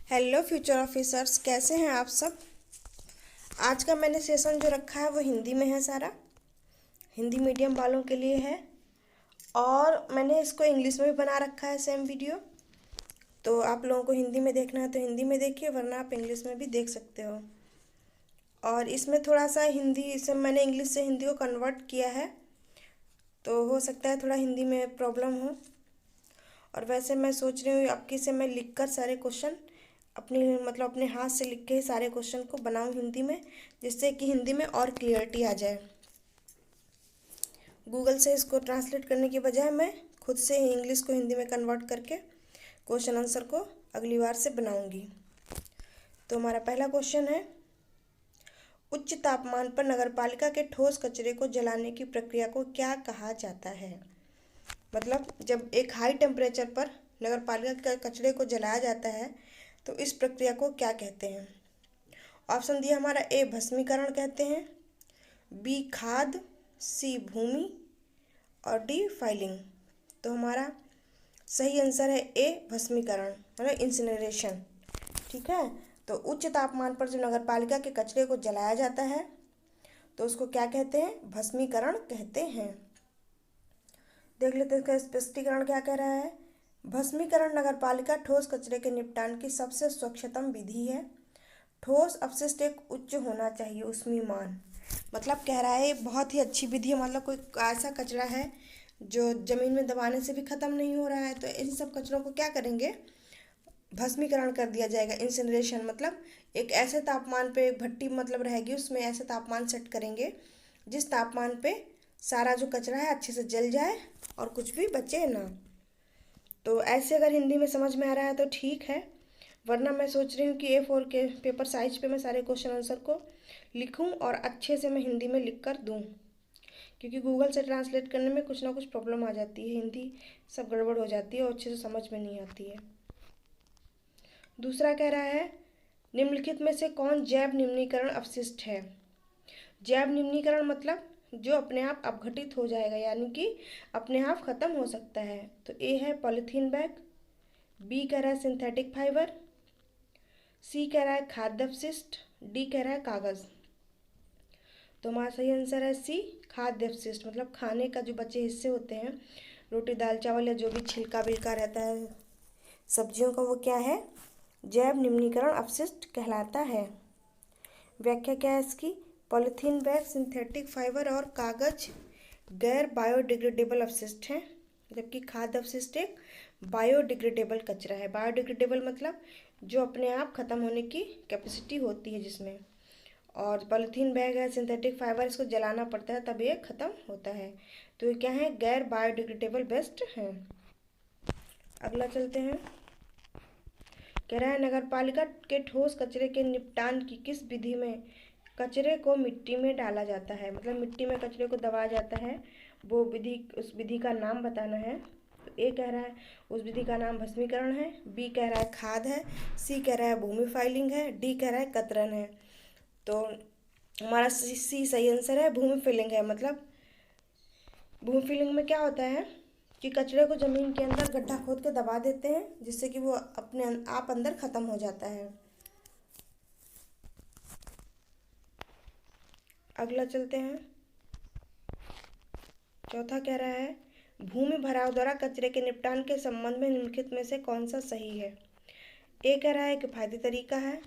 Hello future officers, कैसे हैं आप सब। आज का मैंने सेशन जो रखा है वो हिंदी में है, सारा हिंदी मीडियम वालों के लिए है। और मैंने इसको इंग्लिश में भी बना रखा है सेम वीडियो। तो आप लोगों को हिंदी में देखना है तो हिंदी में देखिए, वरना आप इंग्लिश में भी देख सकते हो। और इसमें थोड़ा सा हिंदी से मैंने इंग्लिश से हिंदी को कन्वर्ट किया है, तो हो सकता है थोड़ा हिंदी में प्रॉब्लम हो। और वैसे मैं सोच रही हूँ आपकी से मैं लिख कर सारे क्वेश्चन अपने हाथ से लिख के ही सारे क्वेश्चन को बनाऊँ हिंदी में, जिससे कि हिंदी में और क्लियरिटी आ जाए। गूगल से इसको ट्रांसलेट करने की बजाय मैं खुद से ही इंग्लिश को हिंदी में कन्वर्ट करके क्वेश्चन आंसर को अगली बार से बनाऊंगी। तो हमारा पहला क्वेश्चन है, उच्च तापमान पर नगरपालिका के ठोस कचरे को जलाने की प्रक्रिया को क्या कहा जाता है। मतलब जब एक हाई टेम्परेचर पर नगरपालिका के कचरे को जलाया जाता है तो इस प्रक्रिया को क्या कहते हैं। ऑप्शन दिया हमारा, ए भस्मीकरण कहते हैं, बी खाद, सी भूमि और डी फाइलिंग। तो हमारा सही आंसर है ए भस्मीकरण, मतलब इंसिनरेशन। ठीक है, तो उच्च तापमान पर जो नगरपालिका के कचरे को जलाया जाता है तो उसको क्या कहते हैं, भस्मीकरण कहते हैं। देख लेते हैं इसका स्पष्टीकरण क्या कह रहा है। भस्मीकरण नगरपालिका ठोस कचरे के निपटान की सबसे स्वच्छतम विधि है। ठोस अपशिष्ट एक उच्च होना चाहिए उसमें मान। मतलब कह रहा है बहुत ही अच्छी विधि है। मतलब कोई ऐसा कचरा है जो ज़मीन में दबाने से भी ख़त्म नहीं हो रहा है, तो इन सब कचरों को क्या करेंगे, भस्मीकरण कर दिया जाएगा। इंसिनरेशन मतलब एक ऐसे तापमान पे एक भट्टी मतलब रहेगी, उसमें ऐसे तापमान सेट करेंगे जिस तापमान पे सारा जो कचरा है अच्छे से जल जाए और कुछ भी बचे ना। तो ऐसे अगर हिंदी में समझ में आ रहा है तो ठीक है, वरना मैं सोच रही हूँ कि A4 के पेपर साइज पे मैं सारे क्वेश्चन आंसर को लिखूँ और अच्छे से मैं हिंदी में लिख कर दूँ, क्योंकि गूगल से ट्रांसलेट करने में कुछ ना कुछ प्रॉब्लम आ जाती है, हिंदी सब गड़बड़ हो जाती है और अच्छे से समझ में नहीं आती है। दूसरा कह रहा है, निम्नलिखित में से कौन जैव निम्नीकरण अपशिष्ट है। जैव निम्नीकरण मतलब जो अपने आप अपघटित हो जाएगा, यानी कि अपने आप ख़त्म हो सकता है। तो ए है पॉलीथीन बैग, बी कह रहा है सिंथेटिक फाइबर, सी कह रहा है खाद्य अपशिष्ट, डी कह रहा है कागज़। तो हमारा सही आंसर है सी खाद्य अपशिष्ट, मतलब खाने का जो बचे हिस्से होते हैं, रोटी दाल चावल या जो भी छिलका बिलका रहता है सब्जियों का, वो क्या है, जैव निम्नीकरण अपशिष्ट कहलाता है। व्याख्या क्या है इसकी, पॉलीथीन बैग, सिंथेटिक फाइबर और कागज गैर बायोडिग्रेडेबल अपशिष्ट हैं, जबकि खाद्य अपशिष्ट एक बायोडिग्रेडेबल कचरा है। बायोडिग्रेडेबल मतलब जो अपने आप ख़त्म होने की कैपेसिटी होती है जिसमें। और पॉलीथीन बैग है, सिंथेटिक फाइबर, इसको जलाना पड़ता है तब ये ख़त्म होता है। तो ये क्या है, गैर बायोडिग्रेडेबल वेस्ट हैं। अगला चलते हैं, कह रहा है नगरपालिका के ठोस कचरे के निपटान की किस विधि में कचरे को मिट्टी में डाला जाता है। मतलब मिट्टी में कचरे को दबाया जाता है, वो विधि, उस विधि का नाम बताना है। तो ए कह रहा है उस विधि का नाम भस्मीकरण है, बी कह रहा है खाद है, सी कह रहा है भूमि फाइलिंग है, डी कह रहा है कतरन है। तो हमारा सी सही आंसर है, भूमि फिलिंग है। मतलब भूमि फिलिंग में क्या होता है कि कचरे को ज़मीन के अंदर गड्ढा खोद के दबा देते हैं, जिससे कि वो अपने आप अंदर ख़त्म हो जाता है। अगला चलते हैं, चौथा कह रहा है भूमि भराव द्वारा कचरे के निपटान के संबंध में निम्नलिखित में से कौन सा सही है। ए कह रहा है किफ़ायती तरीका है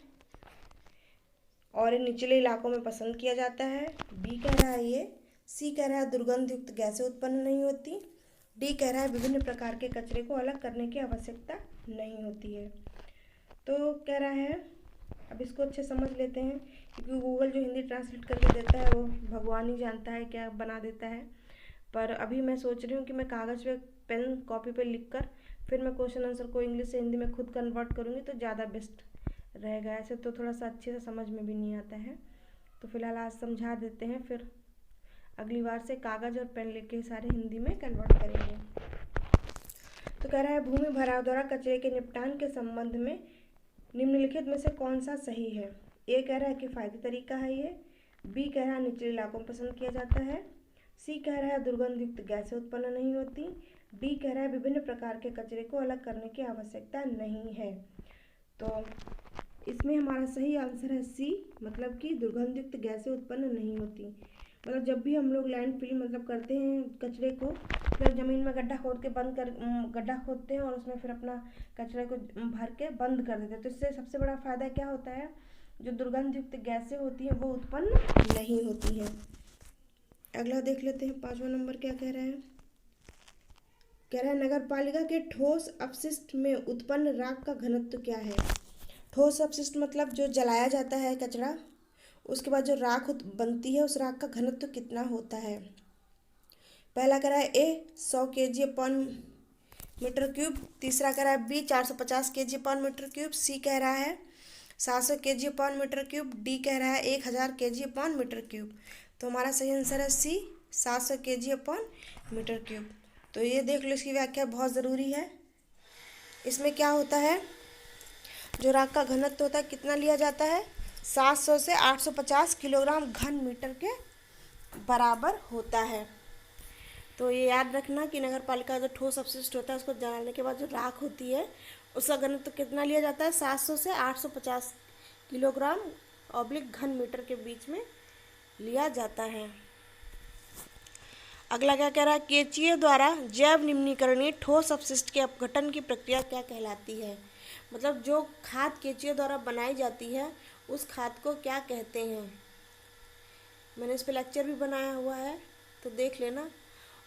और निचले इलाकों में पसंद किया जाता है, बी कह रहा है ये, सी कह रहा है दुर्गंध युक्त गैसें उत्पन्न नहीं होती, डी कह रहा है विभिन्न प्रकार के कचरे को अलग करने की आवश्यकता नहीं होती है। तो कह रहा है, अब इसको अच्छे समझ लेते हैं, क्योंकि गूगल जो हिंदी ट्रांसलेट करके देता है वो भगवान ही जानता है क्या बना देता है। पर अभी मैं सोच रही हूँ कि मैं कागज़ पे पेन कॉपी पे लिख कर फिर मैं क्वेश्चन आंसर को इंग्लिश से हिंदी में खुद कन्वर्ट करूँगी तो ज़्यादा बेस्ट रहेगा। ऐसे तो थोड़ा सा अच्छे से समझ में भी नहीं आता है। तो फिलहाल आज समझा देते हैं, फिर अगली बार से कागज़ और पेन लेके सारे हिंदी में कन्वर्ट करेंगे। तो कह रहा है भूमि भराव द्वारा कचरे के निपटान के संबंध में निम्नलिखित में से कौन सा सही है। ए कह रहा है किफ़ायती तरीका है ये, बी कह रहा है निचले इलाकों में पसंद किया जाता है, सी कह रहा है दुर्गंध युक्त गैसें उत्पन्न नहीं होती, डी कह रहा है विभिन्न प्रकार के कचरे को अलग करने की आवश्यकता नहीं है। तो इसमें हमारा सही आंसर है सी, मतलब कि दुर्गंधयुक्त गैसें उत्पन्न नहीं होती। मतलब जब भी हम लोग लैंड फिलिंग मतलब करते हैं कचरे को, फिर ज़मीन में गड्ढा खोद के गड्ढा खोदते हैं और उसमें फिर अपना कचरे को भर के बंद कर देते हैं, तो इससे सबसे बड़ा फ़ायदा क्या होता है, जो दुर्गंधयुक्त गैसें होती हैं वो उत्पन्न नहीं होती हैं। अगला देख लेते हैं, 5वां नंबर क्या कह रहा है। कह रहा है नगर पालिका के ठोस अपशिष्ट में उत्पन्न राख का घनत्व क्या है। ठोस अपशिष्ट मतलब जो जलाया जाता है कचरा, उसके बाद जो राख बनती है उस राख का घनत्व कितना होता है। पहला कह रहा है ए 100 kg/m³, तीसरा कह रहा है बी 450 kg/m³, सी कह रहा है 700 kg/m³, डी कह रहा है 1000 kg/m³। तो हमारा सही आंसर है सी 700 kg/m³। तो ये देख लो, इसकी व्याख्या बहुत ज़रूरी है। इसमें क्या होता है, जो राख का घनत्व होता है कितना लिया जाता है, 700 से 850 किलोग्राम घन मीटर के बराबर होता है। तो ये याद रखना कि नगर पालिका जो ठोस अपशिष्ट होता है उसको जलाने के बाद जो राख होती है उसका घनत्व कितना लिया जाता है, 700 से 850 किलोग्राम/घन मीटर के बीच में लिया जाता है। अगला क्या कह रहा है, केचुए द्वारा जैव निम्नीकरणीय ठोस अपशिष्ट के अपघटन की प्रक्रिया क्या कहलाती है। मतलब जो खाद केचुए द्वारा बनाई जाती है उस खाद को क्या कहते हैं। मैंने इस पर लेक्चर भी बनाया हुआ है, तो देख लेना।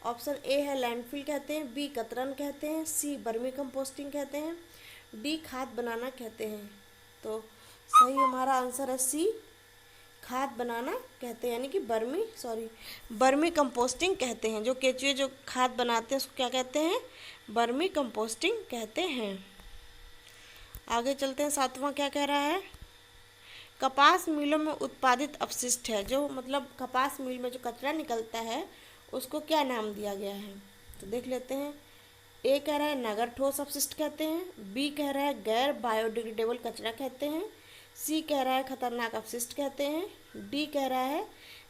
ऑप्शन ए है लैंडफिल कहते हैं, बी कतरन कहते हैं, सी बर्मी कंपोस्टिंग कहते हैं, डी खाद बनाना कहते हैं। तो सही हमारा आंसर है सी, खाद बनाना कहते हैं, यानी कि बर्मी कंपोस्टिंग कहते हैं। जो केचुए जो खाद बनाते हैं उसको क्या कहते हैं, बर्मी कंपोस्टिंग कहते हैं। आगे चलते हैं, 7वां क्या कह रहा है, कपास मिलों में उत्पादित अपशिष्ट है, जो मतलब कपास मिल में जो कचरा निकलता है उसको क्या नाम दिया गया है। तो देख लेते हैं। ए कह रहा है नगर ठोस अपशिष्ट कहते हैं, बी कह रहा है गैर बायोडिग्रेडेबल कचरा कहते हैं, सी कह रहा है खतरनाक अपशिष्ट कहते हैं, डी कह रहा है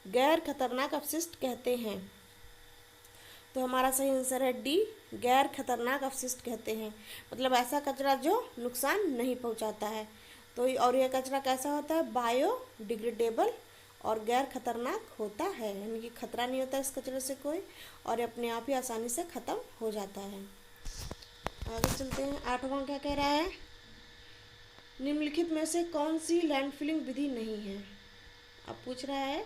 गैर खतरनाक अपशिष्ट कहते हैं। तो हमारा सही आंसर है डी, गैर खतरनाक अपशिष्ट कहते हैं। मतलब ऐसा कचरा जो नुकसान नहीं पहुंचाता है। तो और यह कचरा कैसा होता है, बायोडिग्रेडेबल और गैर खतरनाक होता है, यानी कि खतरा नहीं होता इस कचरे से कोई, और अपने आप ही आसानी से ख़त्म हो जाता है। आगे चलते हैं, 8वां क्या कह रहा है, निम्नलिखित में से कौन सी लैंडफिलिंग विधि नहीं है। अब पूछ रहा है,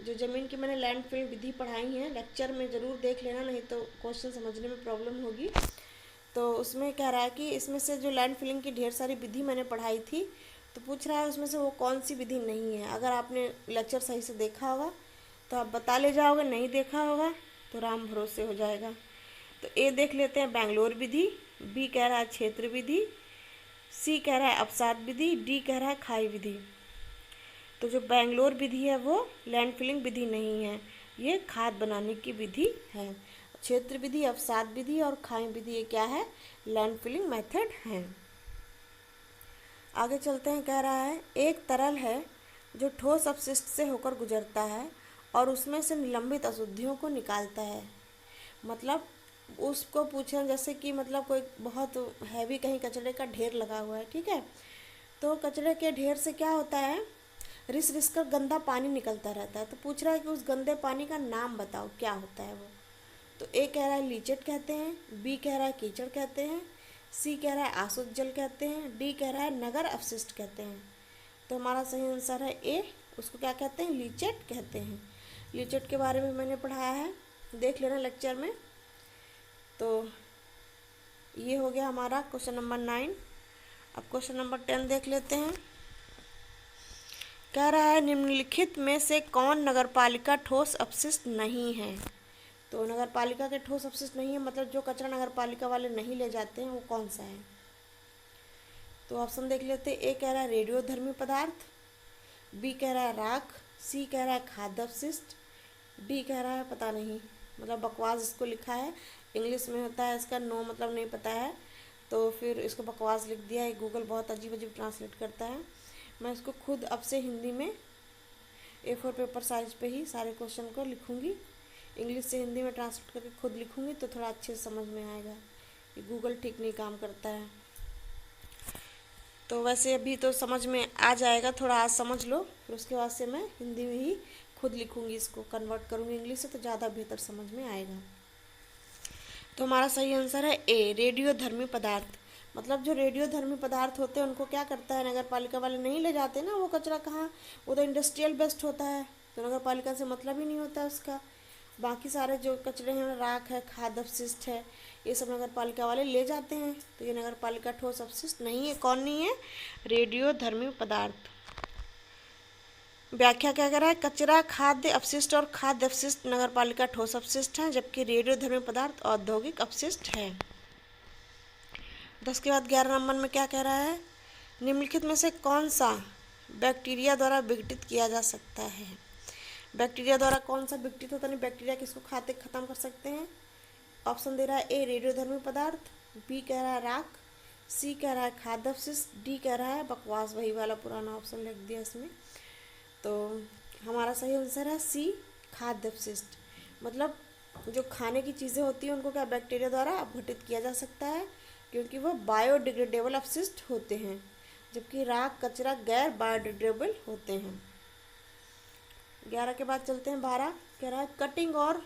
जो ज़मीन की मैंने लैंडफिलिंग विधि पढ़ाई है लेक्चर में ज़रूर देख लेना, नहीं तो क्वेश्चन समझने में प्रॉब्लम होगी। तो उसमें कह रहा है कि इसमें से जो लैंडफिलिंग की ढेर सारी विधि मैंने पढ़ाई थी, तो पूछ रहा है उसमें से वो कौन सी विधि नहीं है। अगर आपने लेक्चर सही से देखा होगा तो आप बता ले जाओगे, नहीं देखा होगा तो राम भरोसे हो जाएगा। तो ए देख लेते हैं बेंगलोर विधि, बी कह रहा है क्षेत्र विधि, सी कह रहा है अवसाद विधि, डी कह रहा है खाई विधि। तो जो बेंगलोर विधि है वो लैंडफिलिंग विधि नहीं है, ये खाद बनाने की विधि है। क्षेत्र विधि, अवसाद विधि और खाई विधि ये क्या है, लैंडफिलिंग मेथड है। आगे चलते हैं, कह रहा है एक तरल है जो ठोस अपशिष्ट से होकर गुजरता है और उसमें से निलंबित अशुद्धियों को निकालता है। मतलब उसको पूछें जैसे कि मतलब कोई बहुत हैवी कहीं कचरे का ढेर लगा हुआ है, ठीक है, तो कचरे के ढेर से क्या होता है, रिस रिस कर गंदा पानी निकलता रहता है। तो पूछ रहा है कि उस गंदे पानी का नाम बताओ क्या होता है वो। तो ए कह रहा है लीचेट कहते हैं, बी कह रहा है कीचड़ कहते हैं, सी कह रहा है आसुत जल कहते हैं, डी कह रहा है नगर अपशिष्ट कहते हैं। तो हमारा सही आंसर है ए, उसको क्या कहते हैं, लीचेट कहते हैं। लीचेट के बारे में मैंने पढ़ाया है, देख लेना लेक्चर में। तो ये हो गया हमारा क्वेश्चन नंबर 9। अब क्वेश्चन नंबर 10 देख लेते हैं। कह रहा है निम्नलिखित में से कौन नगरपालिका ठोस अपशिष्ट नहीं है। तो नगरपालिका के ठोस अपशिष्ट नहीं है, मतलब जो कचरा नगरपालिका वाले नहीं ले जाते हैं वो कौन सा है। तो ऑप्शन देख लेते हैं। ए कह रहा है रेडियोधर्मी पदार्थ, बी कह रहा है राख, सी कह रहा है खाद्य अपशिष्ट, डी कह रहा है पता नहीं, मतलब बकवास इसको लिखा है, इंग्लिश में होता है इसका नो मतलब नहीं पता है, तो फिर इसको बकवास लिख दिया है। गूगल बहुत अजीब अजीब ट्रांसलेट करता है। मैं इसको खुद अब से हिंदी में A4 पेपर साइज पे ही सारे क्वेश्चन को लिखूंगी, इंग्लिश से हिंदी में ट्रांसलेट करके खुद लिखूंगी, तो थोड़ा अच्छे से समझ में आएगा। ये गूगल ठीक नहीं काम करता है। तो वैसे अभी तो समझ में आ जाएगा, थोड़ा आज समझ लो, फिर उसके बाद से मैं हिंदी में ही खुद लिखूंगी, इसको कन्वर्ट करूंगी इंग्लिश से, तो ज़्यादा बेहतर समझ में आएगा। तो हमारा सही आंसर है ए, रेडियोधर्मी पदार्थ। मतलब जो रेडियोधर्मी पदार्थ होते हैं उनको क्या करता है, नगर पालिका वाले नहीं ले जाते ना वो कचरा कहाँ, वो तो इंडस्ट्रियल वेस्ट होता है, तो नगर पालिका से मतलब ही नहीं होता उसका। बाकी सारे जो कचरे हैं, राख है, खाद्य अपशिष्ट है, ये सब नगर पालिका वाले ले जाते हैं, तो ये नगर पालिका ठोस अपशिष्ट नहीं है। कौन नहीं है, रेडियोधर्मी पदार्थ। व्याख्या क्या कर रहा है, कचरा, खाद्य अपशिष्ट और खाद्य अपशिष्ट नगर पालिका ठोस अपशिष्ट हैं, जबकि रेडियोधर्मी पदार्थ औद्योगिक अपशिष्ट है। 10 के बाद 11 नंबर में क्या कह रहा है, निम्नलिखित में से कौन सा बैक्टीरिया द्वारा विघटित किया जा सकता है। बैक्टीरिया द्वारा कौन सा विघटित होता है, बैक्टीरिया किसको खाते खत्म कर सकते हैं। ऑप्शन दे रहा है ए, रेडियोधर्मी पदार्थ, बी कह रहा है राख, सी कह रहा है खाद्य अपशिष्ट, डी कह रहा है बकवास, वही वाला पुराना ऑप्शन लिख दिया इसमें। तो हमारा सही आंसर है सी, खाद्य अपशिष्ट। मतलब जो खाने की चीज़ें होती हैं उनको क्या बैक्टीरिया द्वारा अपघटित किया जा सकता है, क्योंकि वो बायोडिग्रेडेबल अपशिष्ट होते हैं, जबकि राख, कचरा गैर बायोडिग्रेडेबल होते हैं। 11 के बाद चलते हैं 12, कह रहा है कटिंग और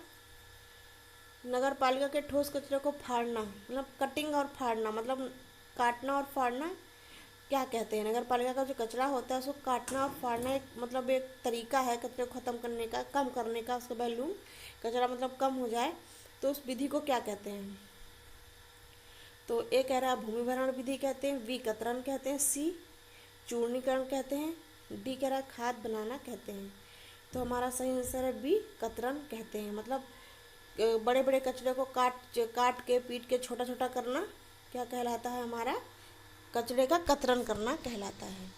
नगर पालिका के ठोस कचरे को फाड़ना। मतलब कटिंग और फाड़ना मतलब काटना और फाड़ना क्या कहते हैं। नगर पालिका का जो कचरा होता है उसको काटना और फाड़ना एक मतलब एक तरीका है कचरे को ख़त्म करने का, कम करने का, उसका वैल्यूम, कचरा मतलब कम हो जाए, तो उस विधि को क्या कहते हैं। तो ए कह रहा है भूमि भरण विधि कहते हैं, बी कतरन कहते हैं, सी चूर्णीकरण कहते हैं, डी कह रहा है खाद बनाना कहते हैं। तो हमारा सही आंसर है बी, कतरन कहते हैं। मतलब बड़े बड़े कचरे को काट के पीट के छोटा छोटा करना क्या कहलाता है, हमारा कचरे का कतरन करना कहलाता है।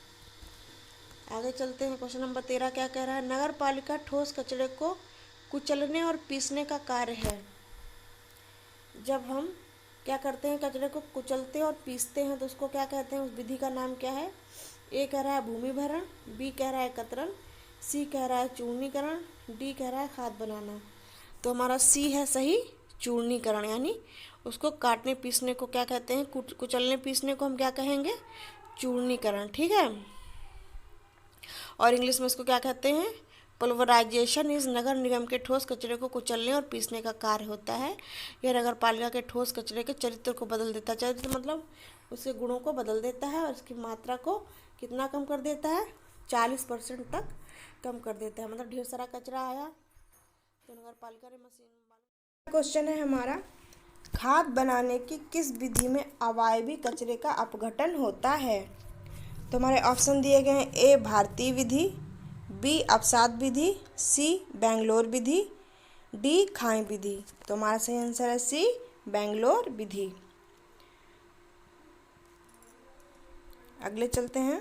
आगे चलते हैं, क्वेश्चन नंबर 13 क्या कह रहा है, नगर पालिका ठोस कचरे को कुचलने और पीसने का कार्य है। जब हम क्या करते हैं, कचरे को कुचलते और पीसते हैं तो उसको क्या कहते हैं, उस विधि का नाम क्या है। ए कह रहा है भूमि भरण, बी कह रहा है कतरन, सी कह रहा है चूर्णीकरण, डी कह रहा है खाद बनाना। तो हमारा सी है सही, चूर्णीकरण, यानी उसको काटने पीसने को क्या कहते हैं, कुचलने पीसने को हम क्या कहेंगे, चूर्णीकरण। ठीक है, और इंग्लिश में इसको क्या कहते हैं, पल्वराइजेशन। इस नगर निगम के ठोस कचरे को कुचलने और पीसने का कार्य होता है। यह नगर पालिका के ठोस कचरे के चरित्र को बदल देता है। चरित्र मतलब उसके गुणों को बदल देता है और इसकी मात्रा को कितना कम कर देता है, 40% तक कम कर देता है। मतलब ढेर सारा कचरा आया तो नगर पालिका ने मशीन। क्वेश्चन है हमारा, खाद बनाने की किस विधि में अवायवीय कचरे का अपघटन होता है। तो हमारे ऑप्शन दिए गए हैं, ए भारतीय विधि, बी अवसाद विधि, सी बेंगलोर विधि, डी खाई विधि। तो हमारा सही आंसर है सी, बेंगलोर विधि। अगले चलते हैं,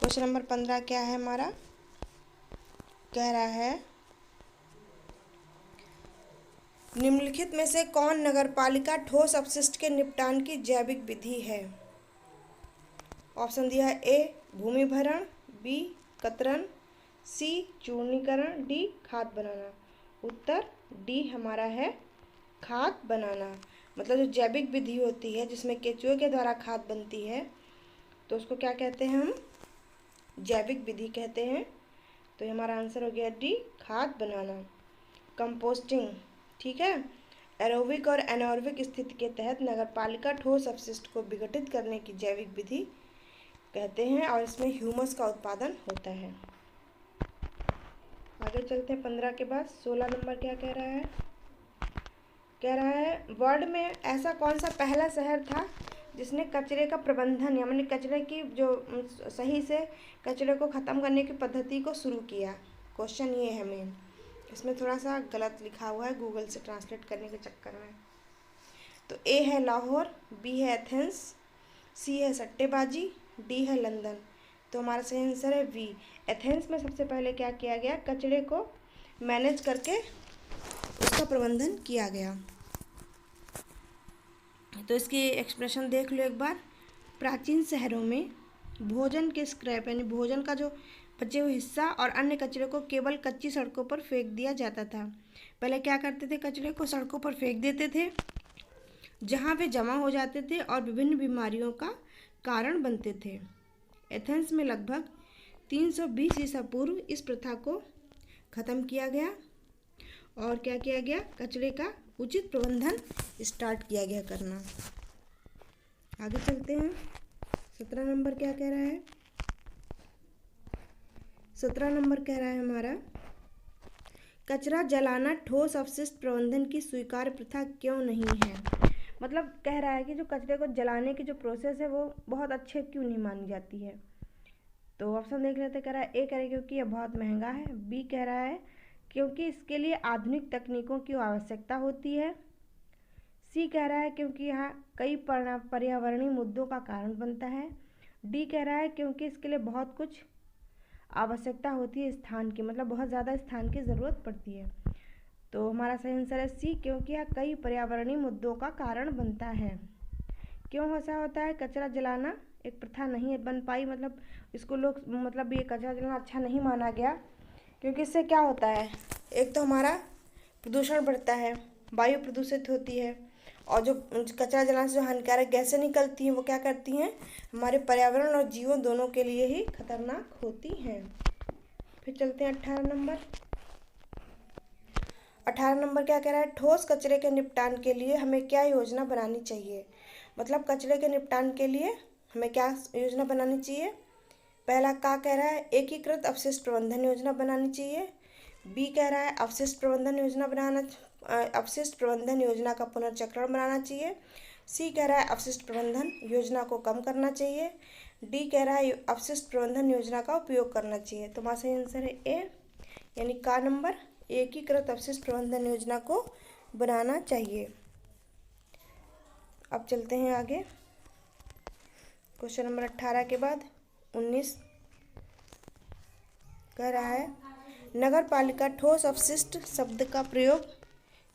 क्वेश्चन नंबर 15 क्या है हमारा, कह रहा है निम्नलिखित में से कौन नगरपालिका ठोस अपशिष्ट के निपटान की जैविक विधि है। ऑप्शन दिया है, ए भूमि भरण, बी कतरन, सी चूर्णीकरण, डी खाद बनाना। उत्तर डी हमारा है खाद बनाना। मतलब जो जैविक विधि होती है जिसमें केंचुए के द्वारा खाद बनती है तो उसको क्या कहते हैं, हम जैविक विधि कहते हैं। तो हमारा आंसर हो गया डी, खाद बनाना। कंपोस्टिंग, ठीक है, एरोबिक और एनारोबिक स्थिति के तहत नगरपालिका ठोस अपशिष्ट को विघटित करने की जैविक विधि कहते हैं और इसमें ह्यूमस का उत्पादन होता है। आगे चलते हैं, 15 के बाद 16 नंबर क्या कह रहा है, कह रहा है वर्ल्ड में ऐसा कौन सा पहला शहर था जिसने कचरे का प्रबंधन यानी कचरे की जो सही से कचरे को ख़त्म करने की पद्धति को शुरू किया। क्वेश्चन ये है मेन, इसमें थोड़ा सा गलत लिखा हुआ है गूगल से ट्रांसलेट करने के चक्कर में। तो ए है लाहौर, बी है एथेंस, सी है सट्टेबाजी, डी है लंदन। तो हमारा सही आंसर है बी, एथेंस में सबसे पहले क्या किया गया, कचरे को मैनेज करके उसका प्रबंधन किया गया। तो इसकी एक्सप्रेशन देख लो एक बार। प्राचीन शहरों में भोजन के स्क्रैप यानी भोजन का जो बचे हुए हिस्सा और अन्य कचरे को केवल कच्ची सड़कों पर फेंक दिया जाता था। पहले क्या करते थे, कचरे को सड़कों पर फेंक देते थे जहाँ वे जमा हो जाते थे और विभिन्न बीमारियों का कारण बनते थे। एथेंस में लगभग 320 ईसा पूर्व इस प्रथा को ख़त्म किया गया और क्या किया गया, कचरे का उचित प्रबंधन स्टार्ट किया गया करना। आगे चलते हैं। 17 नंबर क्या कह रहा है? 17 नंबर कह रहा है हमारा, कचरा जलाना ठोस अपशिष्ट प्रबंधन की स्वीकार्य प्रथा क्यों नहीं है। मतलब कह रहा है कि जो कचरे को जलाने की जो प्रोसेस है वो बहुत अच्छे क्यों नहीं मानी जाती है। तो ऑप्शन देख लेते। कह रहा है ए कह रहा है क्योंकि यह बहुत महंगा है, बी कह रहा है क्योंकि इसके लिए आधुनिक तकनीकों की आवश्यकता होती है, सी कह रहा है क्योंकि यह कई पर्यावरणीय मुद्दों का कारण बनता है, डी कह रहा है क्योंकि इसके लिए बहुत कुछ आवश्यकता होती है स्थान की, मतलब बहुत ज़्यादा स्थान की ज़रूरत पड़ती है। तो हमारा सही आंसर है सी, क्योंकि यह कई पर्यावरणीय मुद्दों का कारण बनता है। क्यों ऐसा होता है? कचरा जलाना एक प्रथा नहीं बन पाई, मतलब इसको लोग मतलब ये कचरा जलाना अच्छा नहीं माना गया, क्योंकि इससे क्या होता है, एक तो हमारा प्रदूषण बढ़ता है, वायु प्रदूषित होती है, और जो कचरा जलाने से जो हानिकारक गैसें निकलती हैं वो क्या करती हैं, हमारे पर्यावरण और जीवन दोनों के लिए ही खतरनाक होती हैं। फिर चलते हैं 18 नंबर। 18 नंबर क्या कह रहा है, ठोस कचरे के निपटान के लिए हमें क्या योजना बनानी चाहिए। मतलब कचरे के निपटान के लिए हमें क्या योजना बनानी चाहिए। पहला का कह रहा है एकीकृत अपशिष्ट प्रबंधन योजना बनानी चाहिए, बी कह रहा है अपशिष्ट प्रबंधन योजना का पुनर्चक्रण बनाना चाहिए, सी कह रहा है अपशिष्ट प्रबंधन योजना को कम करना चाहिए, डी कह रहा है अपशिष्ट प्रबंधन योजना का उपयोग करना चाहिए। तो हमारा सही आंसर है ए, यानी का नंबर, एकीकृत अपशिष्ट प्रबंधन योजना को बनाना चाहिए। अब चलते हैं आगे। क्वेश्चन नंबर 18 के बाद 19 कह रहा है नगर पालिका ठोस अपशिष्ट शब्द का प्रयोग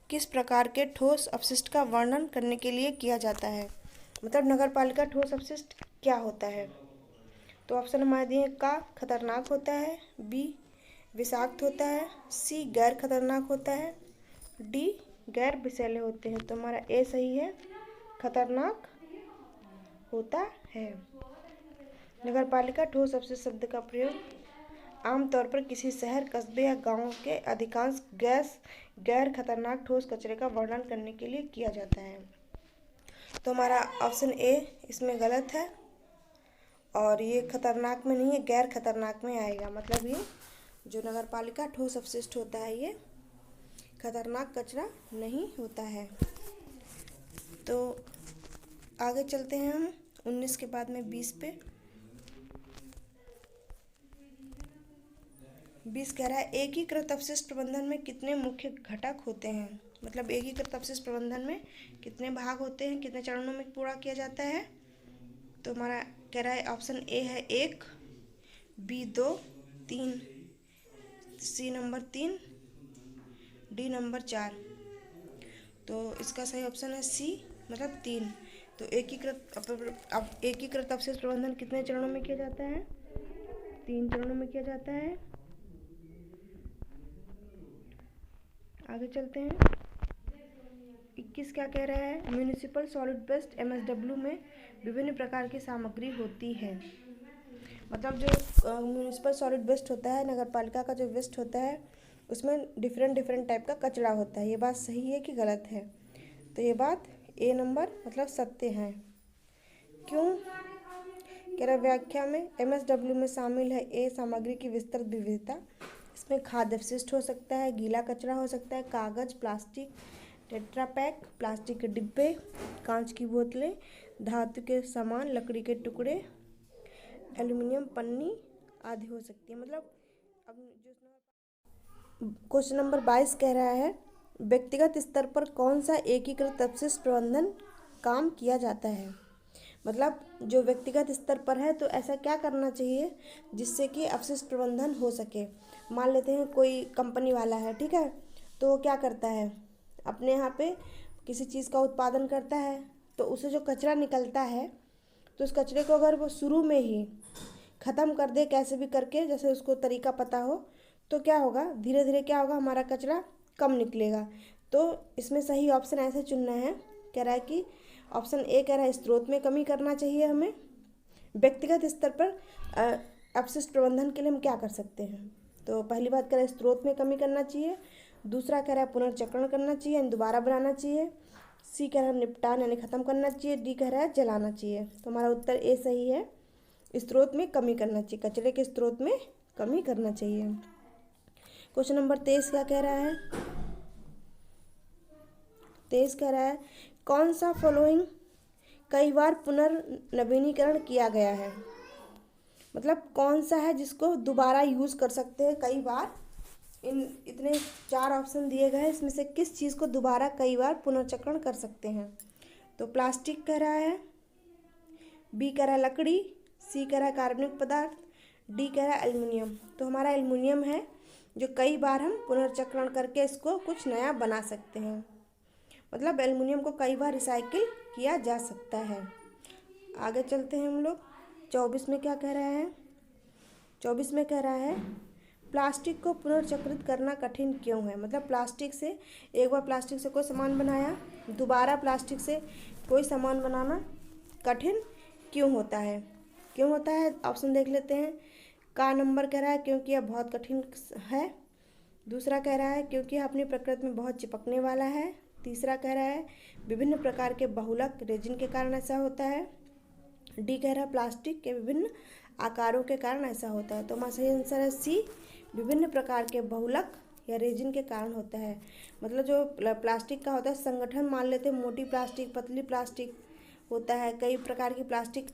किस प्रकार के ठोस अपशिष्ट का वर्णन करने के लिए किया जाता है। मतलब नगर पालिका ठोस अपशिष्ट क्या होता है। तो ऑप्शन हमारे दिए, का खतरनाक होता है, बी विषाक्त होता है, सी गैर खतरनाक होता है, डी गैर विषैले होते हैं। तो हमारा ए सही है, खतरनाक होता है। नगर पालिका ठोस अपशिष्ट शब्द का प्रयोग आमतौर पर किसी शहर, कस्बे या गांव के अधिकांश गैर खतरनाक ठोस कचरे का वर्णन करने के लिए किया जाता है। तो हमारा ऑप्शन ए इसमें गलत है, और ये खतरनाक में नहीं है, गैर खतरनाक में आएगा। मतलब ये जो नगर पालिका ठोस अपशिष्ट होता है ये खतरनाक कचरा नहीं होता है। तो आगे चलते हैं हम 19 के बाद में 20 पे। 20 कह रहा है एकीकृत अपशिष्ट प्रबंधन में कितने मुख्य घटक होते हैं। मतलब एकीकृत अपशिष्ट प्रबंधन में कितने भाग होते हैं, कितने चरणों में पूरा किया जाता है। तो हमारा कह रहा है ऑप्शन ए है 1, B 2, 3, C number 3, D number 4। तो इसका सही ऑप्शन है सी, मतलब 3। तो एकीकृत अपशिष्ट प्रबंधन कितने चरणों में किया जाता है, 3 चरणों में किया जाता है। आगे चलते हैं। 21 क्या कह रहा है, म्यूनिसिपल सॉलिड वेस्ट MSW में विभिन्न प्रकार की सामग्री होती है। मतलब जो म्यूनिसिपल सॉलिड वेस्ट होता है, नगर पालिका का जो वेस्ट होता है उसमें डिफरेंट टाइप का कचरा होता है। ये बात सही है कि गलत है। तो ये बात ए नंबर मतलब सत्य है। क्यों कह रहा व्याख्या में MSW में शामिल है ए सामग्री की विस्तृत विविधता। इसमें खाद्य अपशिष्ट हो सकता है, गीला कचरा हो सकता है, कागज, प्लास्टिक, टेट्रा पैक, प्लास्टिक के डिब्बे, कांच की बोतलें, धातु के सामान, लकड़ी के टुकड़े, एल्युमिनियम पन्नी आदि हो सकती है। मतलब अब जो क्वेश्चन नंबर 22 कह रहा है व्यक्तिगत स्तर पर कौन सा एकीकृत अपशिष्ट प्रबंधन काम किया जाता है। मतलब जो व्यक्तिगत स्तर पर है तो ऐसा क्या करना चाहिए जिससे कि अपशिष्ट प्रबंधन हो सके। मान लेते हैं कोई कंपनी वाला है, ठीक है, तो वो क्या करता है, अपने यहाँ पे किसी चीज़ का उत्पादन करता है, तो उसे जो कचरा निकलता है तो उस कचरे को अगर वो शुरू में ही ख़त्म कर दे कैसे भी करके, जैसे उसको तरीका पता हो, तो क्या होगा, धीरे धीरे क्या होगा, हमारा कचरा कम निकलेगा। तो इसमें सही ऑप्शन ऐसे चुनना है। कह रहा है कि ऑप्शन ए कह रहा है स्रोत में कमी करना चाहिए हमें, व्यक्तिगत स्तर पर अपशिष्ट प्रबंधन के लिए हम क्या कर सकते हैं? तो पहली बात करें, स्रोत में कमी करना चाहिए। दूसरा कह रहा है पुनर्चक्रण करना चाहिए यानी दोबारा बनाना चाहिए। सी कह रहा है निपटान यानी ख़त्म करना चाहिए। डी कह रहा है जलाना चाहिए। तो हमारा उत्तर ए सही है, स्रोत में कमी करना चाहिए, कचरे के स्रोत में कमी करना चाहिए। क्वेश्चन नंबर 23 क्या कह रहा है? 23 कह रहा है कौन सा फॉलोइंग कई बार पुनर्नवीनीकरण किया गया है? मतलब कौन सा है जिसको दोबारा यूज़ कर सकते हैं कई बार? इन इतने 4 ऑप्शन दिए गए हैं, इसमें से किस चीज़ को दोबारा कई बार पुनर्चक्रण कर सकते हैं? तो प्लास्टिक कह रहा है, बी कह रहा है लकड़ी, सी कह रहा है कार्बनिक पदार्थ, डी कह रहा है एल्युमिनियम। तो हमारा एल्युमिनियम है जो कई बार हम पुनर्चक्रण करके इसको कुछ नया बना सकते हैं। मतलब एल्युमिनियम को कई बार रिसाइकिल किया जा सकता है। आगे चलते हैं हम लोग। 24 में क्या कह रहा है? 24 में कह रहा है प्लास्टिक को पुनर्चक्रित करना कठिन क्यों है? मतलब प्लास्टिक से एक बार प्लास्टिक से कोई सामान बनाया, दोबारा प्लास्टिक से कोई सामान बनाना कठिन क्यों होता है? क्यों होता है? ऑप्शन देख लेते हैं। का नंबर कह रहा है क्योंकि यह बहुत कठिन है। दूसरा कह रहा है क्योंकि यह अपनी प्रकृति में बहुत चिपकने वाला है। तीसरा कह रहा है विभिन्न प्रकार के बहुलक रेजिन के कारण ऐसा होता है। डी कह रहा है प्लास्टिक के विभिन्न आकारों के कारण ऐसा होता है। तो हमारा सही आंसर है सी, विभिन्न प्रकार के बहुलक या रेजिन के कारण होता है। मतलब जो प्लास्टिक का होता है संगठन, मान लेते हैं मोटी प्लास्टिक, पतली प्लास्टिक होता है, कई प्रकार की प्लास्टिक।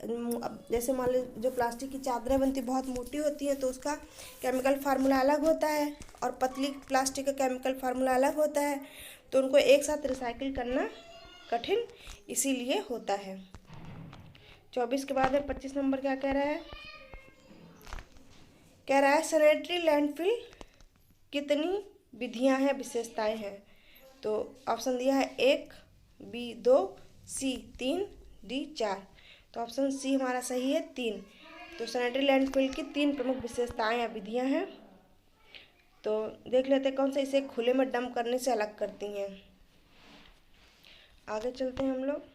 जैसे मान लीजिए जो प्लास्टिक की चादरें बनती बहुत मोटी होती हैं तो उसका केमिकल फार्मूला अलग होता है, और पतली प्लास्टिक का केमिकल फार्मूला अलग होता है, तो उनको एक साथ रिसाइकिल करना कठिन इसीलिए होता है। 24 के बाद है 25 नंबर क्या कह रहा है? कह रहा है सैनिटरी लैंडफिल कितनी विधियां हैं, विशेषताएं हैं? तो ऑप्शन दिया है 1, बी 2, सी 3, डी 4। तो ऑप्शन सी हमारा सही है 3। तो सैनिटरी लैंडफिल की 3 प्रमुख विशेषताएं या विधियां हैं। तो देख लेते हैं कौन सा इसे खुले में डंप करने से अलग करती हैं। आगे चलते हैं हम लोग।